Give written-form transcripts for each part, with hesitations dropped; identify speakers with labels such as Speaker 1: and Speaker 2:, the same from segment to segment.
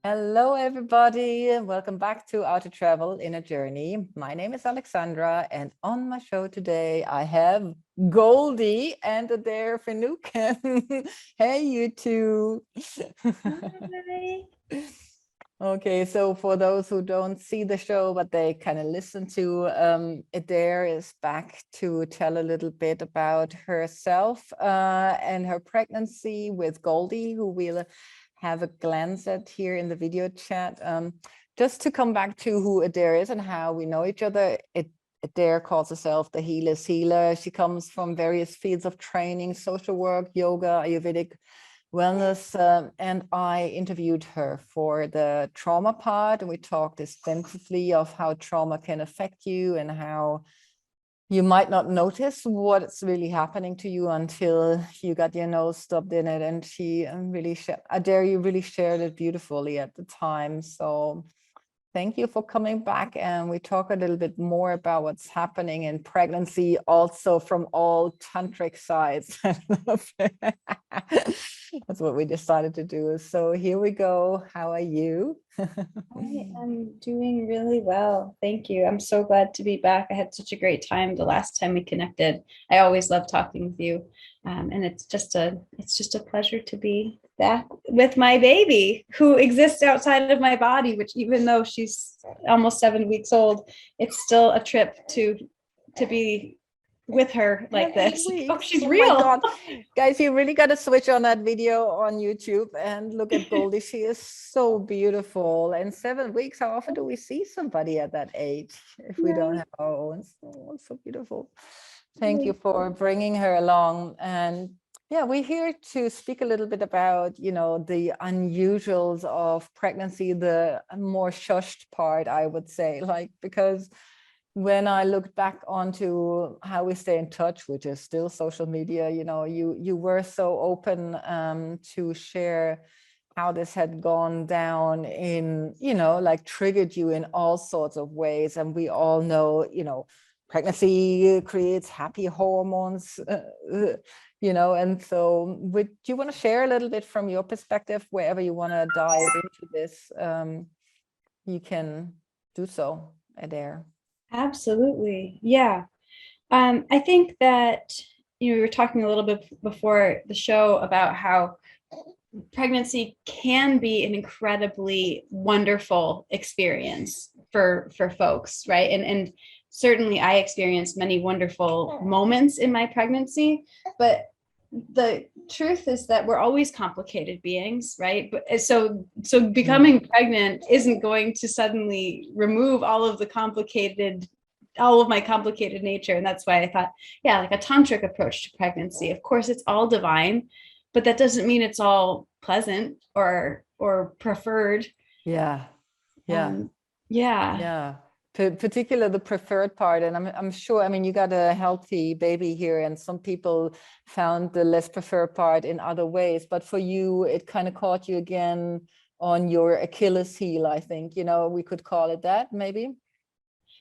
Speaker 1: Hello, everybody, and welcome back to How to Travel in a Journey. My name is Alexandra, and on my show today, I have Goldie and Adair Finucane. Hey, you two.
Speaker 2: Hi.
Speaker 1: Okay, so for those who don't see the show, but they kind of listen to, Adair is back to tell a little bit about herself and her pregnancy with Goldie, who we'll have a glance at here in the video chat. Just to come back to who Adair is and how we know each other, Adair calls herself the healer's healer. She comes from various fields of training, social work, yoga, Ayurvedic wellness, and I interviewed her for the trauma part, and we talked extensively of how trauma can affect you and how you might not notice what's really happening to you until you got your nose stubbed in it. And she really Adair, you really shared it beautifully at the time. So thank you for coming back, and we talk a little bit more about what's happening in pregnancy, also from all tantric sides. That's what we decided to do. So here we go. How are you?
Speaker 2: I am doing really well. Thank you. I'm so glad to be back. I had such a great time the last time we connected. I always love talking with you. And it's just a pleasure to be back with my baby who exists outside of my body, which even though she's almost 7 weeks old, it's still a trip to be with her like this. Oh, she's
Speaker 1: my
Speaker 2: real.
Speaker 1: God. Guys, you really got to switch on that video on YouTube and look at Goldie. She is so beautiful. And 7 weeks, how often do we see somebody at that age if we don't have our own? Oh, so beautiful. Thank you for bringing her along. And yeah, we're here to speak a little bit about, the unusuals of pregnancy, the more shushed part, I would say, because when I looked back onto how we stay in touch, which is still social media, you were so open to share how this had gone down in, triggered you in all sorts of ways. And we all know, pregnancy creates happy hormones, and so do you want to share a little bit from your perspective, wherever you want to dive into this, you can do so, Adair.
Speaker 2: Absolutely. Yeah. I think that, we were talking a little bit before the show about how pregnancy can be an incredibly wonderful experience for folks, right? And certainly I experienced many wonderful moments in my pregnancy, but the truth is that we're always complicated beings, right? But so becoming pregnant isn't going to suddenly remove all of my complicated nature. And that's why I thought, yeah, like a tantric approach to pregnancy. Of course, it's all divine, but that doesn't mean it's all pleasant or preferred.
Speaker 1: Yeah. Yeah.
Speaker 2: Yeah.
Speaker 1: Particular the preferred part, and I'm sure. I mean, you got a healthy baby here, and some people found the less preferred part in other ways. But for you, it kind of caught you again on your Achilles heel. I think we could call it that, maybe.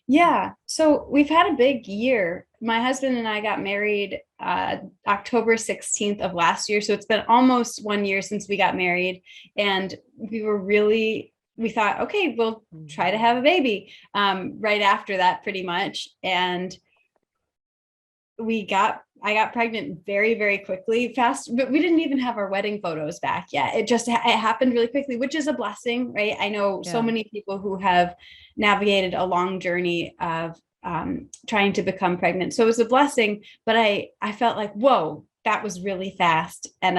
Speaker 2: Yeah. So we've had a big year. My husband and I got married October 16th of last year. So it's been almost 1 year since we got married. And we thought, okay, we'll try to have a baby right after that, pretty much. And I got pregnant very, very quickly, fast, but we didn't even have our wedding photos back yet. It happened really quickly, which is a blessing, right? I know so many people who have navigated a long journey of trying to become pregnant. So it was a blessing, but I felt like, whoa, that was really fast. And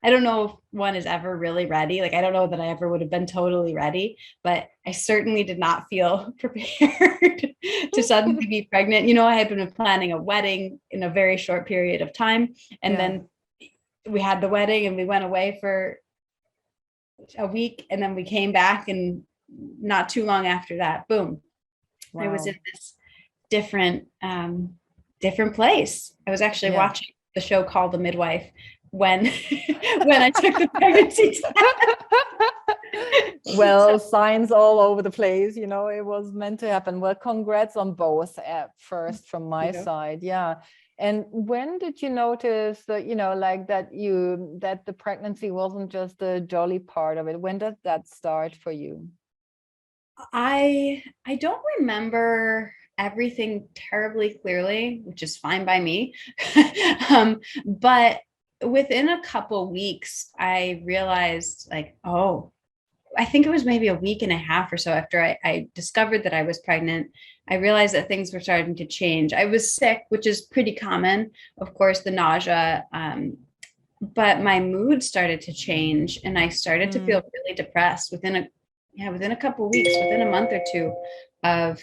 Speaker 2: I don't know if one is ever really ready. Like, I don't know that I ever would have been totally ready, but I certainly did not feel prepared to suddenly be pregnant. I had been planning a wedding in a very short period of time. And then we had the wedding and we went away for a week, and then we came back, and not too long after that, boom, I was in this different place. I was actually watching the show called The Midwife when I took the pregnancy test.
Speaker 1: Well, signs all over the place, it was meant to happen. Well, congrats on both at first from my side. Yeah. And when did you notice that, like that the pregnancy wasn't just the jolly part of it? When did that start for you?
Speaker 2: I don't remember everything terribly clearly, which is fine by me. But within a couple weeks, I realized like, oh, I think it was maybe a week and a half or so after I discovered that I was pregnant. I realized that things were starting to change. I was sick, which is pretty common, of course, the nausea. But my mood started to change, and I started to feel really depressed within a couple of weeks, within a month or two of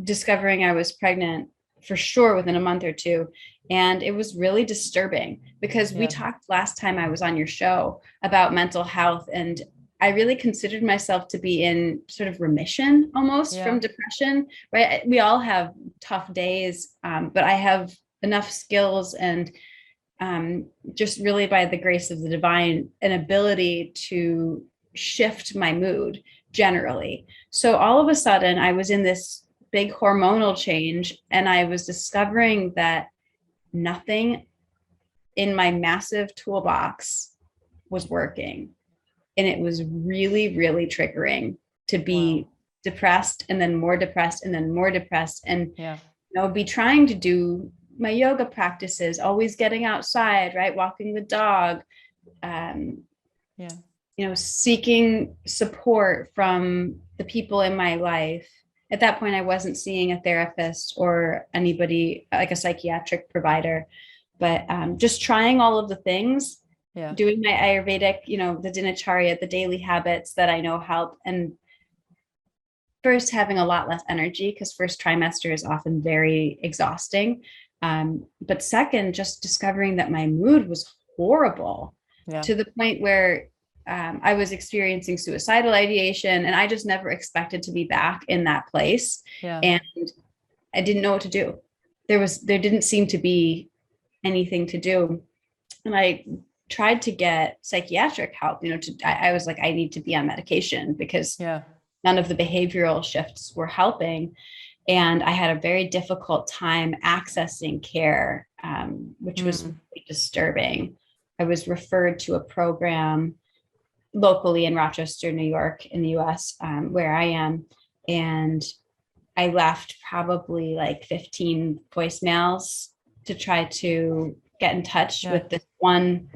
Speaker 2: discovering I was pregnant, for sure within a month or two. And it was really disturbing because we talked last time I was on your show about mental health, and I really considered myself to be in sort of remission almost from depression, right? We all have tough days, but I have enough skills and just really by the grace of the divine, an ability to shift my mood generally. So all of a sudden I was in this big hormonal change, and I was discovering that nothing in my massive toolbox was working. And it was really, really triggering to be depressed, and then more depressed, and then more depressed, and be trying to do my yoga practices, always getting outside, right? Walking the dog, seeking support from the people in my life. At that point, I wasn't seeing a therapist or anybody like a psychiatric provider, but just trying all of the things, doing my Ayurvedic, the dinacharya, the daily habits that I know help. And first, having a lot less energy because first trimester is often very exhausting. But second, just discovering that my mood was horrible to the point where I was experiencing suicidal ideation, and I just never expected to be back in that place. And I didn't know what to do. There didn't seem to be anything to do. And I tried to get psychiatric help, I was like, I need to be on medication because none of the behavioral shifts were helping. And I had a very difficult time accessing care, which was really disturbing. I was referred to a program locally in Rochester, New York, in the US, where I am. And I left probably like 15 voicemails to try to get in touch with this one.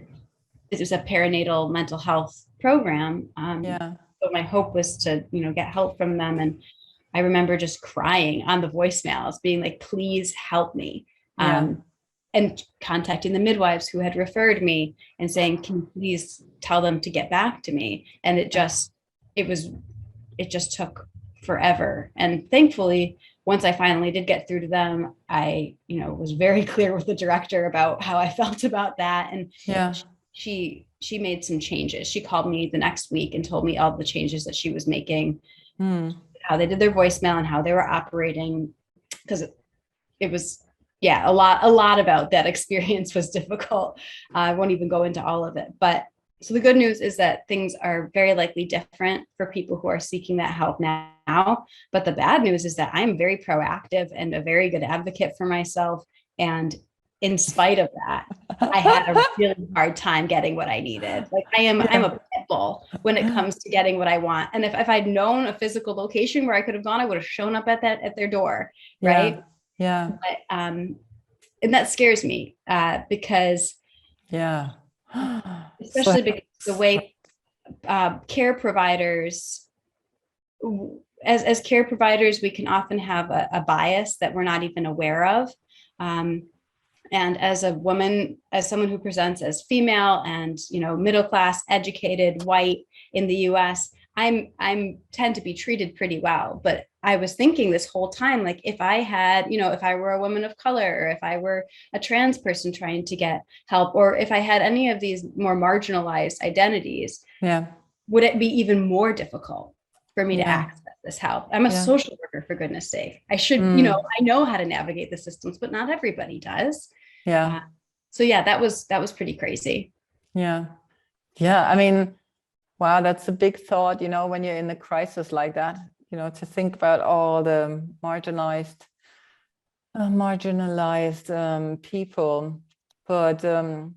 Speaker 2: It was a perinatal mental health program. So my hope was to, get help from them. And I remember just crying on the voicemails, being like, please help me. And contacting the midwives who had referred me and saying, can you please tell them to get back to me? And it just took forever. And thankfully, once I finally did get through to them, I, was very clear with the director about how I felt about that. And she made some changes. She called me the next week and told me all the changes that she was making, how they did their voicemail and how they were operating. Because it was, a lot about that experience was difficult. I won't even go into all of it. But so the good news is that things are very likely different for people who are seeking that help now. But the bad news is that I'm very proactive and a very good advocate for myself. And in spite of that, I had a really hard time getting what I needed. Like I'm a pit bull when it comes to getting what I want. And if I'd known a physical location where I could have gone, I would have shown up at their door. Right. But, and that scares me because especially because the way care providers, as care providers, we can often have a bias that we're not even aware of. And as a woman, as someone who presents as female and, middle class, educated, white in the US, I'm tend to be treated pretty well. But I was thinking this whole time, like if I had, if I were a woman of color, or if I were a trans person trying to get help, or if I had any of these more marginalized identities, would it be even more difficult for me to access this help? I'm a social worker, for goodness sake. I should, I know how to navigate the systems, but not everybody does. So that was pretty crazy.
Speaker 1: I mean, wow, that's a big thought, when you're in a crisis like that, to think about all the marginalized marginalized people, but that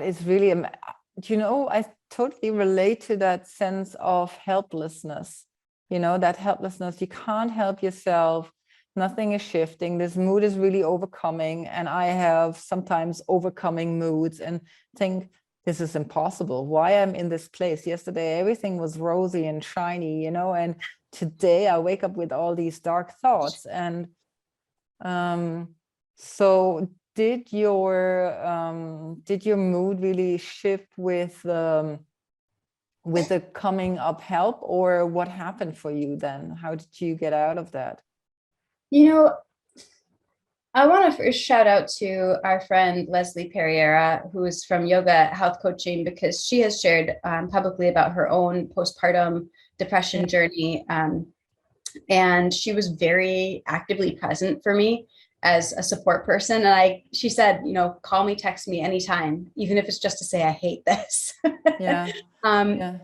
Speaker 1: is really, I totally relate to that sense of helplessness. That helplessness, you can't help yourself. Nothing is shifting. This mood is really overcoming. And I have sometimes overcoming moods and think, this is impossible. Why I'm in this place? Yesterday, everything was rosy and shiny, and today I wake up with all these dark thoughts. And so did your mood really shift with the coming up help, or what happened for you then? How did you get out of that?
Speaker 2: I want to first shout out to our friend Leslie Pereira, who is from Yoga Health Coaching, because she has shared publicly about her own postpartum depression journey. And she was very actively present for me as a support person. And she said, call me, text me anytime, even if it's just to say, I hate this.
Speaker 1: Yeah.
Speaker 2: And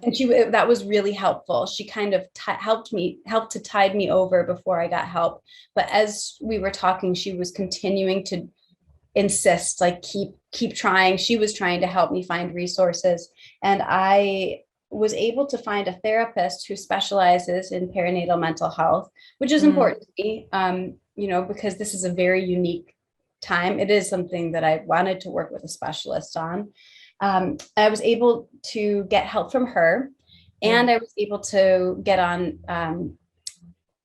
Speaker 2: that was really helpful. She kind of helped to tide me over before I got help. But as we were talking, she was continuing to insist, like, keep trying. She was trying to help me find resources. And I was able to find a therapist who specializes in perinatal mental health, which is important to me, because this is a very unique time. It is something that I wanted to work with a specialist on. I was able to get help from her, and I was able to get on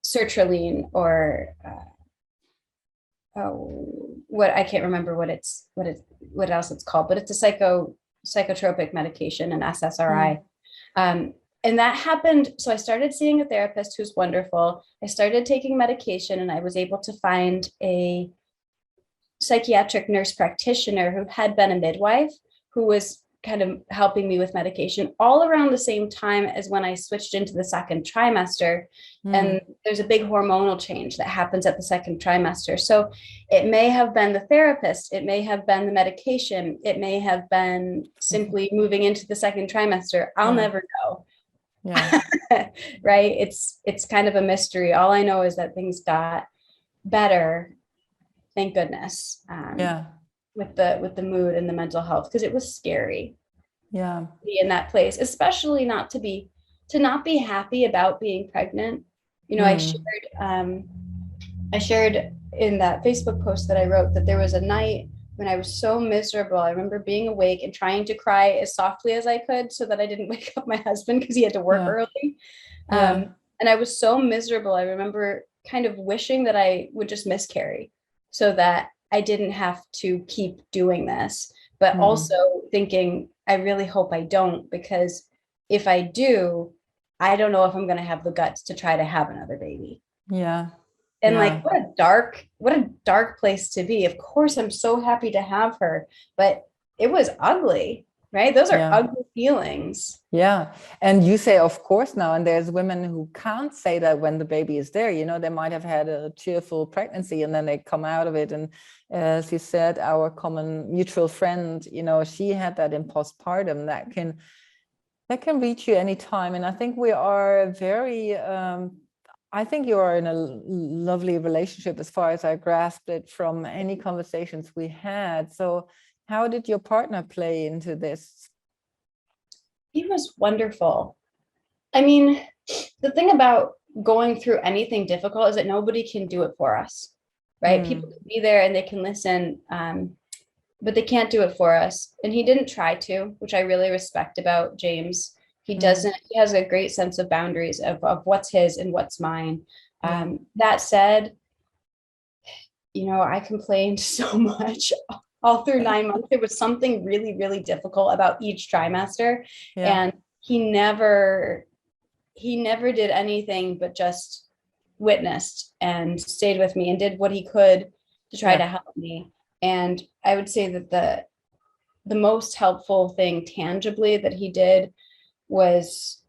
Speaker 2: sertraline, or what I can't remember what else it's called, but it's a psychotropic medication, an SSRI. And that happened. So I started seeing a therapist who's wonderful. I started taking medication, and I was able to find a psychiatric nurse practitioner who had been a midwife, who was kind of helping me with medication all around the same time as when I switched into the second trimester. And there's a big hormonal change that happens at the second trimester. So it may have been the therapist, it may have been the medication, it may have been simply moving into the second trimester. I'll never know.
Speaker 1: Yeah.
Speaker 2: Right. It's kind of a mystery. All I know is that things got better. Thank goodness. With the mood and the mental health, because it was scary.
Speaker 1: To
Speaker 2: be in that place, especially to not be happy about being pregnant. I shared in that Facebook post that I wrote that there was a night when I was so miserable. I remember being awake and trying to cry as softly as I could so that I didn't wake up my husband, because he had to work early. And I was so miserable. I remember kind of wishing that I would just miscarry so that I didn't have to keep doing this, but also thinking, I really hope I don't, because if I do, I don't know if I'm going to have the guts to try to have another baby. And like, what a dark place to be. Of course, I'm so happy to have her, but it was ugly, right? Those are ugly feelings.
Speaker 1: And you say, of course, now, and there's women who can't say that when the baby is there. They might have had a cheerful pregnancy and then they come out of it. And as you said, our common mutual friend, she had that in postpartum that can reach you anytime. And I think we are very I think you are in a lovely relationship, as far as I grasped it from any conversations we had. So how did your partner play into this?
Speaker 2: He was wonderful. I mean, the thing about going through anything difficult is that nobody can do it for us, right? People can be there and they can listen, but they can't do it for us. And he didn't try to, which I really respect about James. He doesn't, he has a great sense of boundaries of what's his and what's mine. That said, I complained so much all through 9 months. There was something really, really difficult about each trimester. And he never did anything but just witnessed and stayed with me and did what he could to try to help me. And I would say that the most helpful thing tangibly that he did was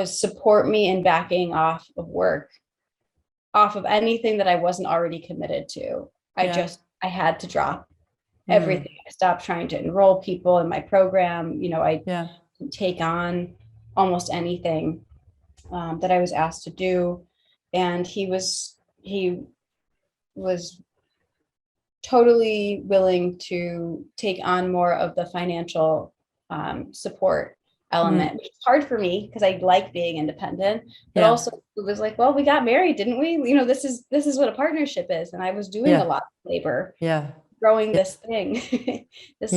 Speaker 2: support me in backing off of work, off of anything that I wasn't already committed to. I had to drop everything. I stopped trying to enroll people in my program. I take on almost anything that I was asked to do. And he was he was totally willing to take on more of the financial support element, which is hard for me because I like being independent, but also it was like, well, we got married, didn't we? You know, this is what a partnership is. And I was doing a lot of labor, growing this thing, this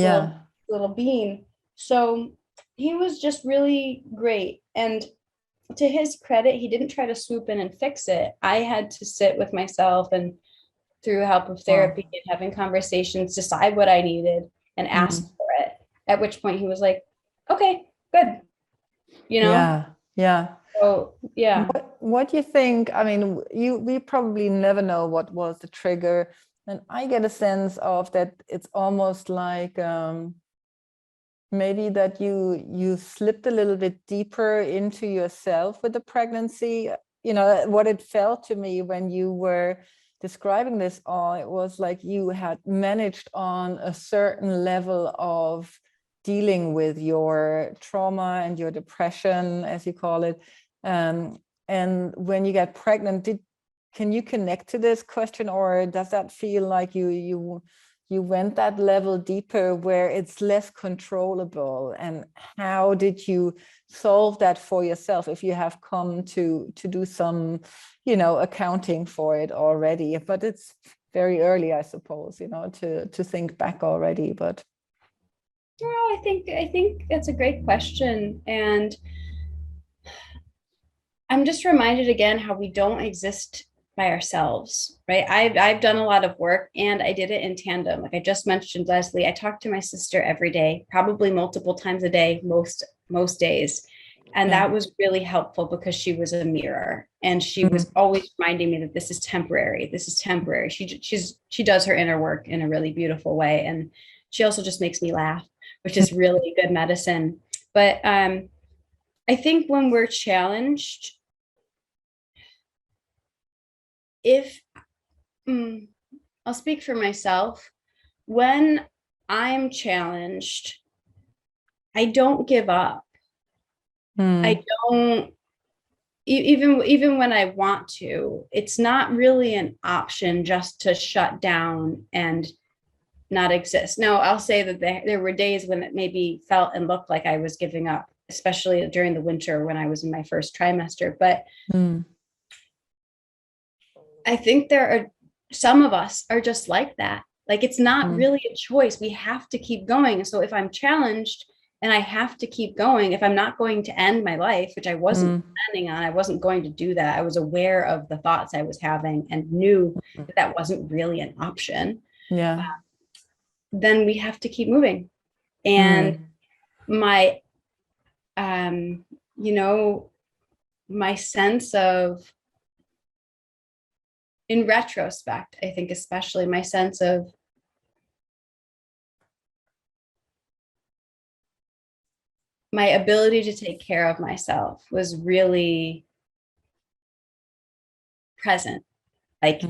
Speaker 2: little bean. So he was just really great. And to his credit, he didn't try to swoop in and fix it. I had to sit with myself and through help of therapy and having conversations, decide what I needed and ask for it. At which point he was like, okay, good. You know? So yeah.
Speaker 1: What do you think? I mean, we probably never know what was the trigger. And I get a sense of that it's almost like maybe that you slipped a little bit deeper into yourself with the pregnancy. You know, what it felt to me when you were describing this, it was like you had managed on a certain level of dealing with your trauma and your depression, as you call it. And when you get pregnant, can you connect to this question, or does that feel like you went that level deeper where it's less controllable? And how did you solve that for yourself if you have come to do some, you know, accounting for it already? But it's very early, I suppose, you know, to think back already. But
Speaker 2: I think that's a great question. And I'm just reminded again how we don't exist by ourselves, right? I've done a lot of work and I did it in tandem. Like I just mentioned, Leslie, I talk to my sister every day, probably multiple times a day, most days. And that was really helpful because she was a mirror and she was always reminding me that this is temporary. This is temporary. She does her inner work in a really beautiful way. And she also just makes me laugh, which is really good medicine. But I think when we're challenged, I'll speak for myself, when I'm challenged, I don't give up. I don't, even when I want to, it's not really an option just to shut down and not exist. Now, I'll say that there were days when it maybe felt and looked like I was giving up, especially during the winter when I was in my first trimester. But I think some of us are just like that. Like it's not really a choice. We have to keep going. So if I'm challenged and I have to keep going, if I'm not going to end my life, which I wasn't planning on, I wasn't going to do that. I was aware of the thoughts I was having and knew that wasn't really an option. Then we have to keep moving. And my, my sense of, in retrospect, I think especially my sense of my ability to take care of myself was really present. Like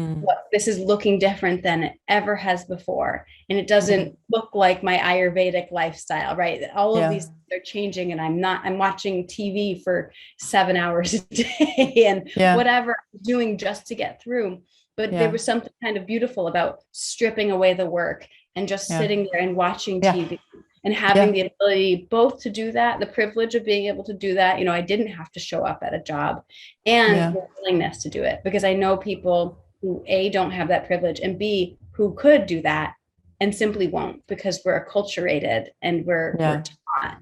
Speaker 2: this is looking different than it ever has before. And it doesn't look like my Ayurvedic lifestyle, right? All of these things are changing and I'm watching TV for 7 hours a day and whatever I'm doing just to get through. But there was something kind of beautiful about stripping away the work and just sitting there and watching TV and having the ability both to do that, the privilege of being able to do that. You know, I didn't have to show up at a job and the willingness to do it, because I know people who A, don't have that privilege, and B, who could do that and simply won't, because we're acculturated and we're taught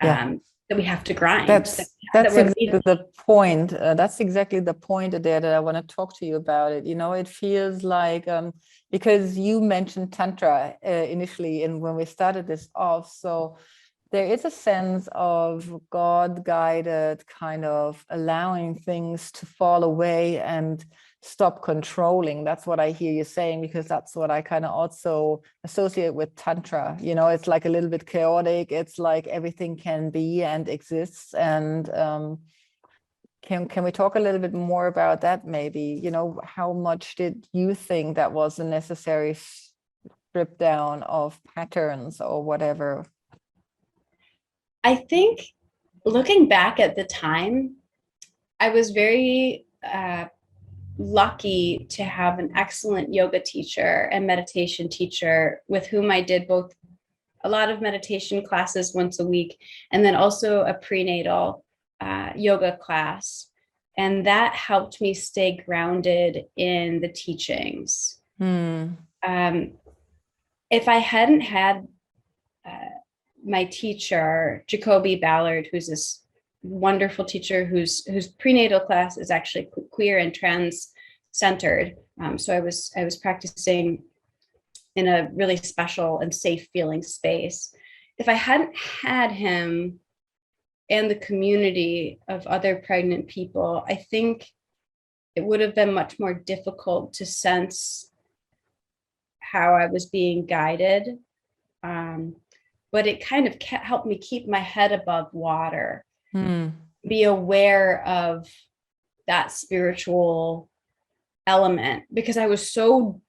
Speaker 2: that we have to grind.
Speaker 1: That's exactly the point. That's exactly the point, Adair, that I want to talk to you about it. You know, it feels like, because you mentioned Tantra initially and when we started this off, so there is a sense of God-guided kind of allowing things to fall away and stop controlling. That's what I hear you saying, because that's what I kind of also associate with Tantra. You know, it's like a little bit chaotic. It's like everything can be and exists. And can we talk a little bit more about that maybe? You know, how much did you think that was a necessary strip down of patterns or whatever?
Speaker 2: I think looking back at the time, I was very lucky to have an excellent yoga teacher and meditation teacher with whom I did both a lot of meditation classes once a week, and then also a prenatal yoga class. And that helped me stay grounded in the teachings. If I hadn't had my teacher, Jacoby Ballard, who's this wonderful teacher whose prenatal class is actually queer and trans centered. So I was practicing in a really special and safe feeling space. If I hadn't had him and the community of other pregnant people, I think it would have been much more difficult to sense how I was being guided. But it kind of helped me keep my head above water, be aware of that spiritual element, because I was so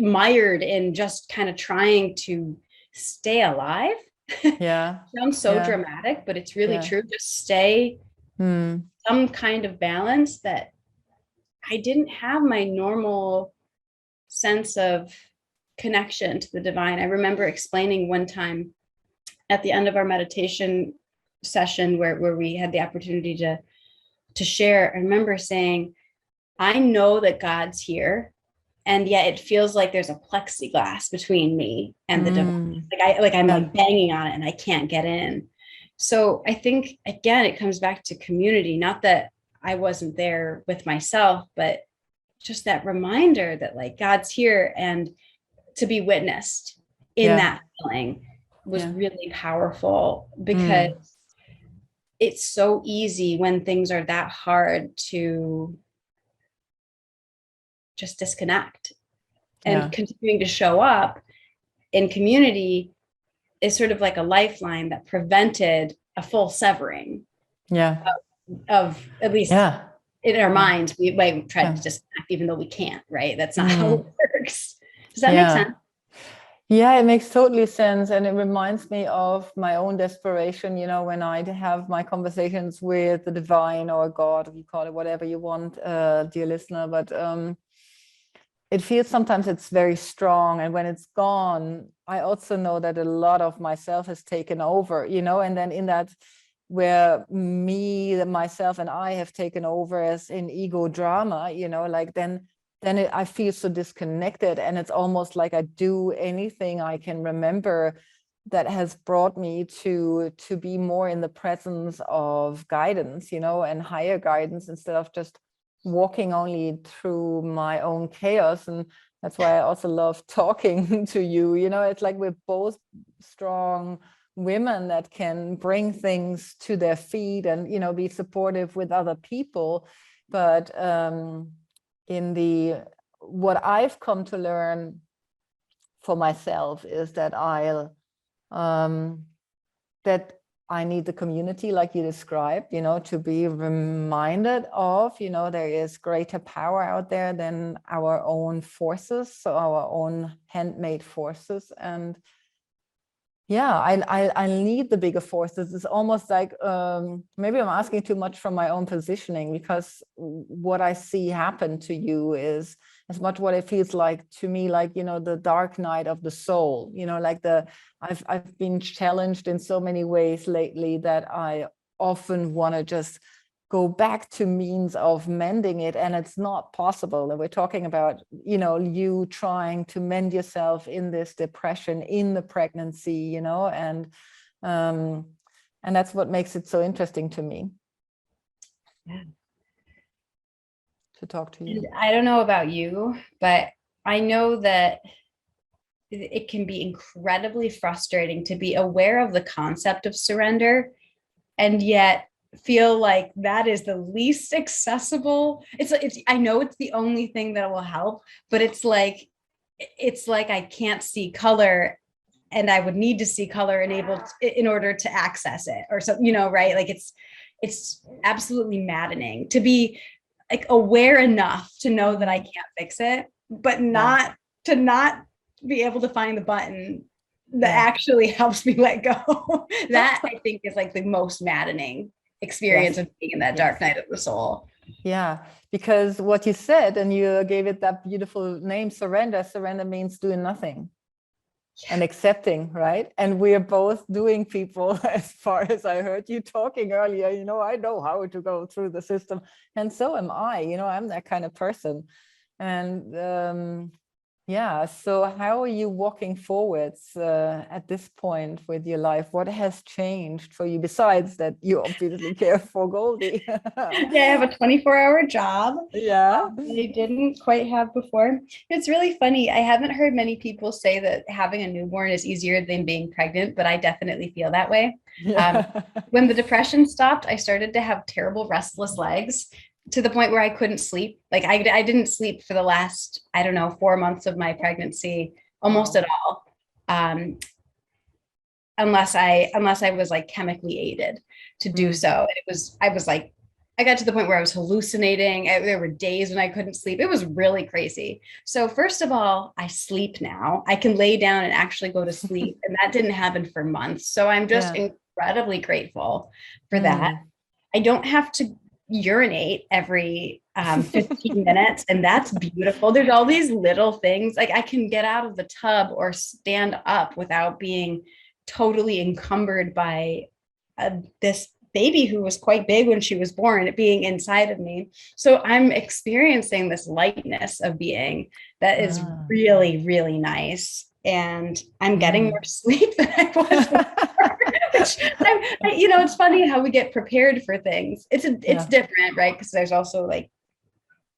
Speaker 2: mired in just kind of trying to stay alive.
Speaker 1: Yeah.
Speaker 2: Sounds so dramatic, but it's really true. Just stay some kind of balance, that I didn't have my normal sense of connection to the divine. I remember explaining one time at the end of our meditation session where we had the opportunity to share. I remember saying, I know that God's here, and yet it feels like there's a plexiglass between me and the divine. I'm like banging on it and I can't get in. So I think, again, it comes back to community, not that I wasn't there with myself, but just that reminder that like God's here, and to be witnessed in that feeling was really powerful, because it's so easy when things are that hard to just disconnect, and continuing to show up in community is sort of like a lifeline that prevented a full severing of at least in our minds. We might try to disconnect even though we can't, right? That's not how it works. Does that make sense?
Speaker 1: Yeah, it makes totally sense. And it reminds me of my own desperation, you know, when I have my conversations with the divine or God, you call it whatever you want, dear listener, but it feels sometimes it's very strong. And when it's gone, I also know that a lot of myself has taken over, you know, and then in that where me, myself and I have taken over as in ego drama, you know, like then I feel so disconnected, and it's almost like I do anything I can remember that has brought me to be more in the presence of guidance, you know, and higher guidance, instead of just walking only through my own chaos. And that's why I also love talking to you. You know, it's like we're both strong women that can bring things to their feet and, you know, be supportive with other people. But what I've come to learn for myself is that that I need the community, like you described, you know, to be reminded of, you know, there is greater power out there than our own forces, so our own handmade forces. And yeah, I need the bigger forces. It's almost like maybe I'm asking too much from my own positioning, because what I see happen to you is as much what it feels like to me, like, you know, the dark night of the soul, you know, like I've been challenged in so many ways lately that I often want to just go back to means of mending it, and it's not possible. And we're talking about, you know, you trying to mend yourself in this depression in the pregnancy, you know, and that's what makes it so interesting to me.
Speaker 2: Yeah.
Speaker 1: To talk to you.
Speaker 2: And I don't know about you, but I know that it can be incredibly frustrating to be aware of the concept of surrender, and yet feel like that is the least accessible. It's I know it's the only thing that will help, but it's like I can't see color, and I would need to see color in order to access it, or so, you know, right? Like it's absolutely maddening to be like aware enough to know that I can't fix it, but not be able to find the button that actually helps me let go. That I think is like the most maddening experience of being in that dark night of the soul.
Speaker 1: Yeah, because what you said, and you gave it that beautiful name, surrender. Surrender means doing nothing and accepting, right? And we're both doing, people, as far as I heard you talking earlier, I know how to go through the system. And so am I, I'm that kind of person. And yeah, so how are you walking forwards at this point with your life? What has changed for you besides that you obviously care for Goldie?
Speaker 2: Yeah, I have a 24-hour job.
Speaker 1: Yeah.
Speaker 2: I didn't quite have before. It's really funny. I haven't heard many people say that having a newborn is easier than being pregnant, but I definitely feel that way.
Speaker 1: Yeah.
Speaker 2: When the depression stopped, I started to have terrible restless legs to the point where I couldn't sleep. Like I didn't sleep for the last, I don't know, 4 months of my pregnancy, almost
Speaker 1: Wow.
Speaker 2: at all. Unless I was like chemically aided to do so. I was like, I got to the point where I was hallucinating. There were days when I couldn't sleep. It was really crazy. So first of all, I sleep now. I can lay down and actually go to sleep. And that didn't happen for months. So I'm just
Speaker 1: Yeah.
Speaker 2: incredibly grateful for that. I don't have to urinate every 15 minutes, and that's beautiful. There's all these little things. Like I can get out of the tub or stand up without being totally encumbered by this baby who was quite big when she was born, being inside of me. So I'm experiencing this lightness of being that is really, really nice. And I'm getting more sleep than I was before. Which it's funny how we get prepared for things. It's different, right? Because there's also like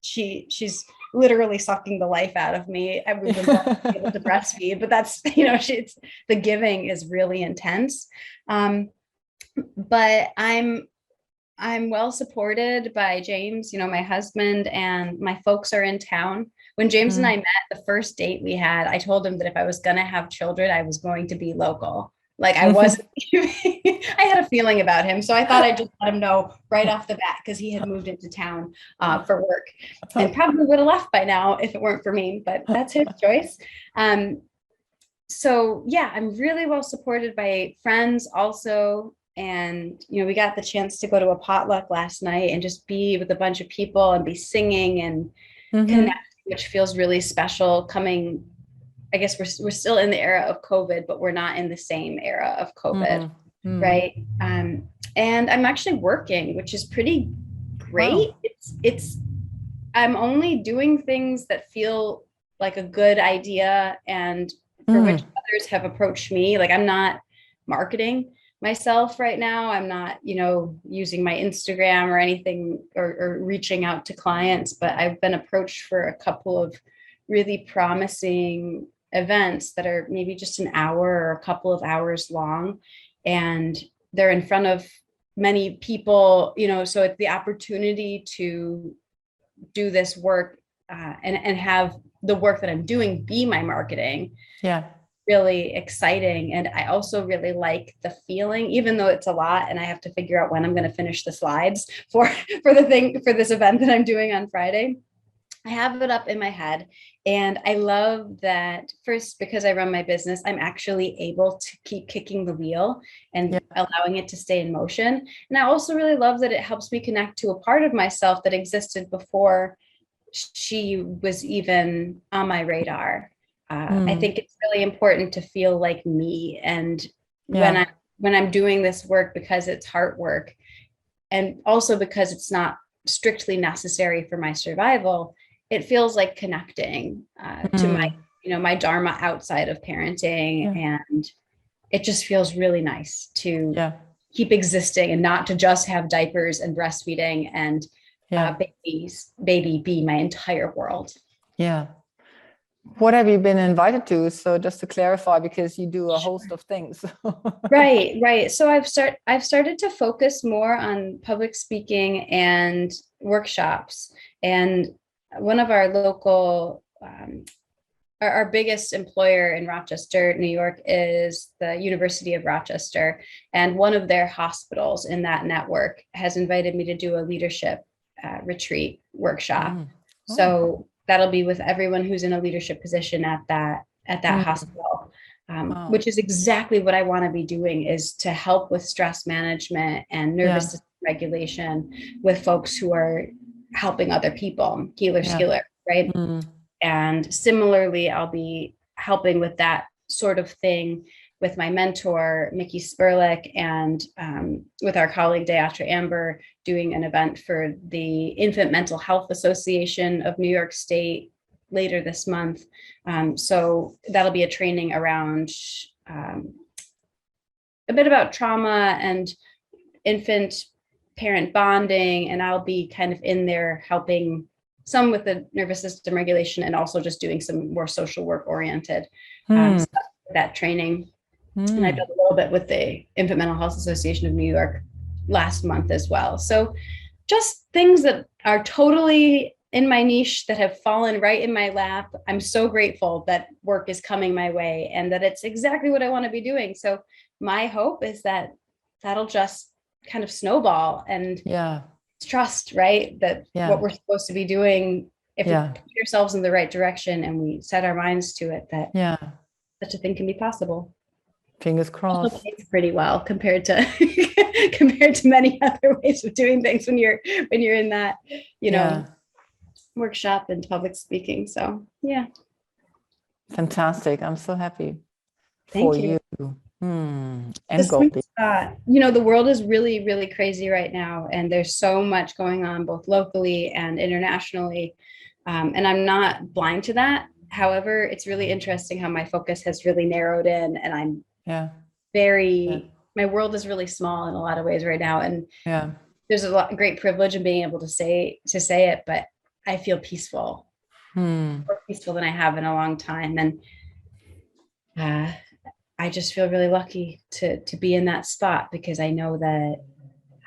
Speaker 2: she's literally sucking the life out of me. We've been able to breastfeed, but that's it's the giving is really intense. But I'm well supported by James, my husband, and my folks are in town. When James and I met, the first date we had, I told him that if I was going to have children, I was going to be local. Like I wasn't, I had a feeling about him. So I thought I'd just let him know right off the bat because he had moved into town for work and probably would have left by now if it weren't for me, but that's his choice. So yeah, I'm really well supported by friends also. And, we got the chance to go to a potluck last night and just be with a bunch of people and be singing and connecting, which feels really special coming. I guess we're still in the era of COVID, but we're not in the same era of COVID, right? And I'm actually working, which is pretty great.
Speaker 1: Wow.
Speaker 2: I'm only doing things that feel like a good idea and for which others have approached me. Like I'm not marketing myself right now. I'm not, using my Instagram or anything or reaching out to clients, but I've been approached for a couple of really promising events that are maybe just an hour or a couple of hours long. And they're in front of many people, so it's the opportunity to do this work and have the work that I'm doing be my marketing.
Speaker 1: Yeah.
Speaker 2: Really exciting. And I also really like the feeling, even though it's a lot and I have to figure out when I'm going to finish the slides for this event that I'm doing on Friday. I have it up in my head. And I love that first, because I run my business, I'm actually able to keep kicking the wheel and allowing it to stay in motion. And I also really love that it helps me connect to a part of myself that existed before she was even on my radar. I think it's really important to feel like me. And when I'm doing this work, because it's heart work, and also because it's not strictly necessary for my survival, it feels like connecting to my, my dharma outside of parenting. And it just feels really nice to keep existing and not to just have diapers and breastfeeding and baby be my entire world.
Speaker 1: Yeah. What have you been invited to? So just to clarify, because you do a host of things.
Speaker 2: Right. So I've started to focus more on public speaking and workshops. And one of our local, our biggest employer in Rochester, New York, is the University of Rochester. And one of their hospitals in that network has invited me to do a leadership retreat workshop. So that'll be with everyone who's in a leadership position at that hospital, which is exactly what I want to be doing, is to help with stress management and nervous system regulation with folks who are helping other people, healer,
Speaker 1: Yeah.
Speaker 2: skiller, right?
Speaker 1: Mm.
Speaker 2: And similarly, I'll be helping with that sort of thing with my mentor, Mickey Spurlick, and with our colleague, Dayatra Amber, doing an event for the Infant Mental Health Association of New York State later this month. So that'll be a training around a bit about trauma and infant parent bonding. And I'll be kind of in there helping some with the nervous system regulation and also just doing some more social work oriented stuff with that training. And I did a little bit with the Infant Mental Health Association of New York last month as well. So just things that are totally in my niche that have fallen right in my lap. I'm so grateful that work is coming my way and that it's exactly what I want to be doing. So my hope is that that'll just kind of snowball and trust, right? That what we're supposed to be doing, if we put ourselves in the right direction and we set our minds to it, that such a thing can be possible.
Speaker 1: Fingers crossed.
Speaker 2: Also pays pretty well compared to compared to many other ways of doing things when you're in that, you know, workshop and public speaking. So yeah.
Speaker 1: Fantastic. I'm so happy
Speaker 2: Thank
Speaker 1: for
Speaker 2: you.
Speaker 1: And
Speaker 2: Goldie. You know, the world is really, really crazy right now, and there's so much going on both locally and internationally. And I'm not blind to that. However, it's really interesting how my focus has really narrowed in, and I'm my world is really small in a lot of ways right now. And there's a lot great privilege in being able to say it, but I feel peaceful, more peaceful than I have in a long time. And I just feel really lucky to be in that spot, because I know that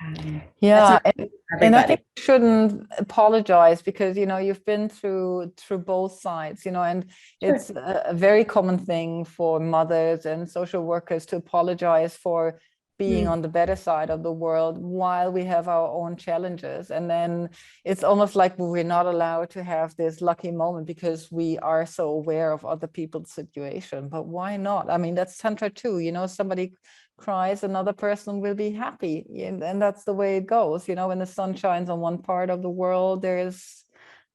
Speaker 1: and I think you shouldn't apologize, because you know you've been through both sides, you know, and it's a very common thing for mothers and social workers to apologize for being on the better side of the world while we have our own challenges. And then it's almost like we're not allowed to have this lucky moment because we are so aware of other people's situation. But why not? I mean, that's Tantra too, you know, somebody cries, another person will be happy. And that's the way it goes. You know, when the sun shines on one part of the world, there's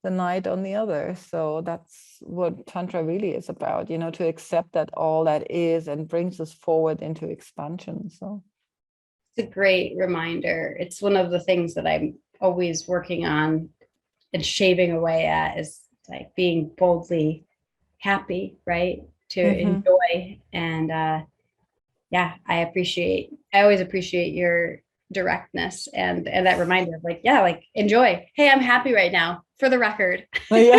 Speaker 1: the night on the other. So that's what Tantra really is about, you know, to accept that all that is and brings us forward into expansion. So
Speaker 2: it's a great reminder. It's one of the things that I'm always working on and shaving away at, is like being boldly happy, right? To enjoy. And I always appreciate your directness and that reminder of like, enjoy. Hey, I'm happy right now, for the record. Right?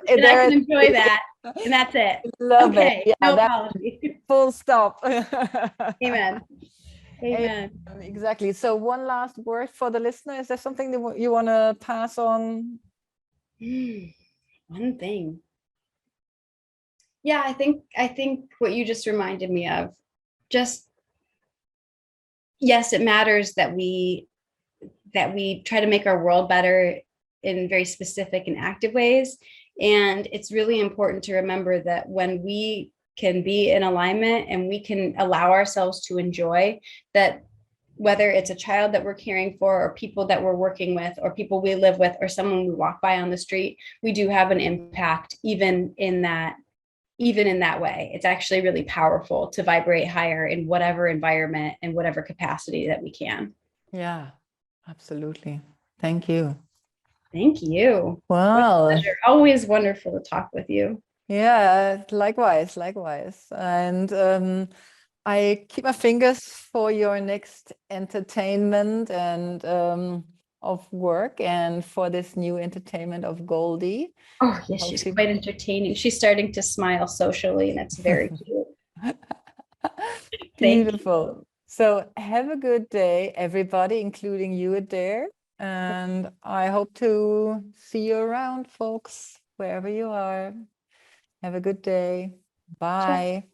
Speaker 2: And I can enjoy that. And that's it.
Speaker 1: Love it. Yeah,
Speaker 2: no apology.
Speaker 1: Full stop.
Speaker 2: Amen. Amen.
Speaker 1: Exactly. So one last word for the listener. Is there something that you want to pass on?
Speaker 2: One thing. Yeah, I think what you just reminded me of, just, yes, it matters that we try to make our world better in very specific and active ways. And it's really important to remember that when we can be in alignment and we can allow ourselves to enjoy that, whether it's a child that we're caring for or people that we're working with or people we live with or someone we walk by on the street, we do have an impact even in that way. It's actually really powerful to vibrate higher in whatever environment and whatever capacity that we can.
Speaker 1: Yeah, absolutely. Thank you.
Speaker 2: Thank you.
Speaker 1: Wow.
Speaker 2: Always wonderful to talk with you.
Speaker 1: Yeah, likewise. And I keep my fingers for your next entertainment and of work, and for this new entertainment of Goldie.
Speaker 2: Oh, yes, she's quite entertaining. She's starting to smile socially, and it's very cute.
Speaker 1: Beautiful. So have a good day, everybody, including you, Adair. And I hope to see you around, folks, wherever you are. Have a good day. Bye.